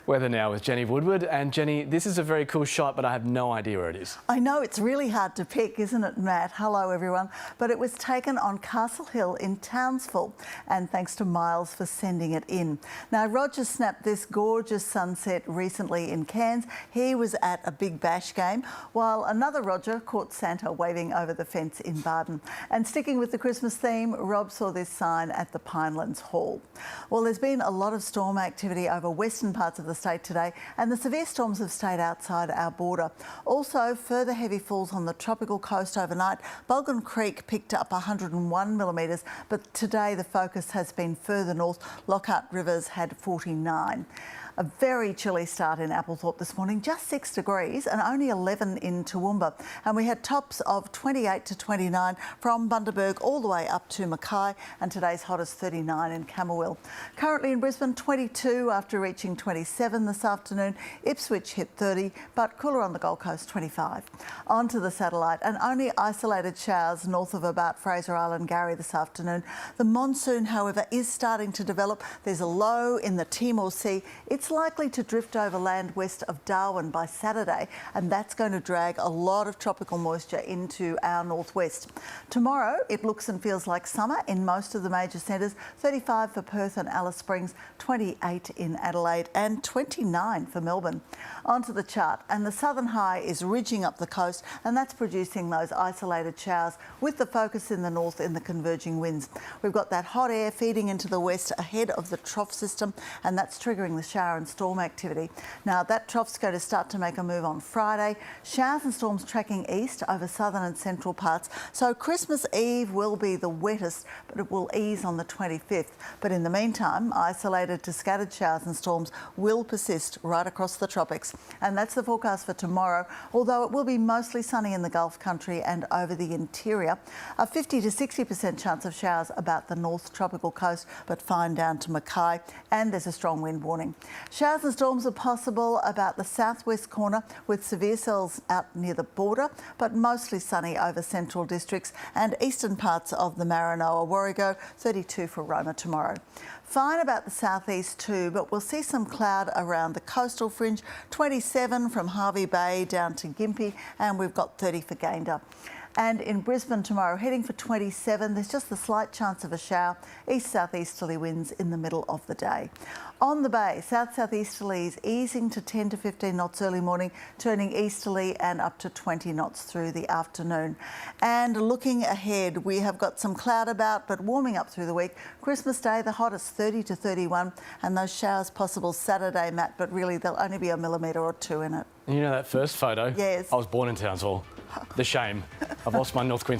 Weather now with Jenny Woodward. And Jenny, this is a very cool shot, but I have no idea where it is. I know, it's really hard to pick, isn't it, Matt? Hello, everyone. But it was taken on Castle Hill in Townsville, and thanks to Miles for sending it in. Now, Roger snapped this gorgeous sunset recently in Cairns. He was at a Big Bash game, while another Roger caught Santa waving over the fence in Barden. And sticking with the Christmas theme, Rob saw this sign at the Pinelands Hall. Well, there's been a lot of storm activity over western parts of the state today, and the severe storms have stayed outside our border. Also, further heavy falls on the tropical coast overnight. Bulgan Creek picked up 101 millimetres, but today the focus has been further north. Lockhart Rivers had 49. A very chilly start in Applethorpe this morning, just 6 degrees and only 11 in Toowoomba. And we had tops of 28 to 29 from Bundaberg all the way up to Mackay, and today's hottest 39 in Camberwell. Currently in Brisbane, 22 after reaching 27 this afternoon. Ipswich hit 30, but cooler on the Gold Coast, 25. On to the satellite, and only isolated showers north of about Fraser Island, Gary this afternoon. The monsoon, however, is starting to develop. There's a low in the Timor Sea. It's likely to drift over land west of Darwin by Saturday, and that's going to drag a lot of tropical moisture into our northwest. Tomorrow, it looks and feels like summer in most of the major centres. 35 for Perth and Alice Springs, 28 in Adelaide and 29 for Melbourne. Onto the chart, and the southern high is ridging up the coast, and that's producing those isolated showers with the focus in the north in the converging winds. We've got that hot air feeding into the west ahead of the trough system, and that's triggering the shower and storm activity. Now, that trough's going to start to make a move on Friday. Showers and storms tracking east over southern and central parts. So Christmas Eve will be the wettest, but it will ease on the 25th. But in the meantime, isolated to scattered showers and storms will persist right across the tropics. And that's the forecast for tomorrow, although it will be mostly sunny in the Gulf country and over the interior. A 50 to 60% chance of showers about the north tropical coast, but fine down to Mackay, and there's a strong wind warning. Showers and storms are possible about the southwest corner with severe cells out near the border, but mostly sunny over central districts and eastern parts of the Maranoa Warrego. 32 for Roma tomorrow. Fine about the southeast too, but we'll see some cloud around the coastal fringe. 27 from Harvey Bay down to Gympie, and we've got 30 for Gayndah. And in Brisbane tomorrow, heading for 27, there's just a slight chance of a shower. East-southeasterly winds in the middle of the day. On the bay, south-southeasterlies easing to 10 to 15 knots early morning, turning easterly and up to 20 knots through the afternoon. And looking ahead, we have got some cloud about, but warming up through the week. Christmas Day, the hottest 30 to 31, and those showers possible Saturday, Matt, but really there'll only be a millimetre or two in it. You know that first photo? Yes. I was born in Townsville. The shame. I've lost my North Queensland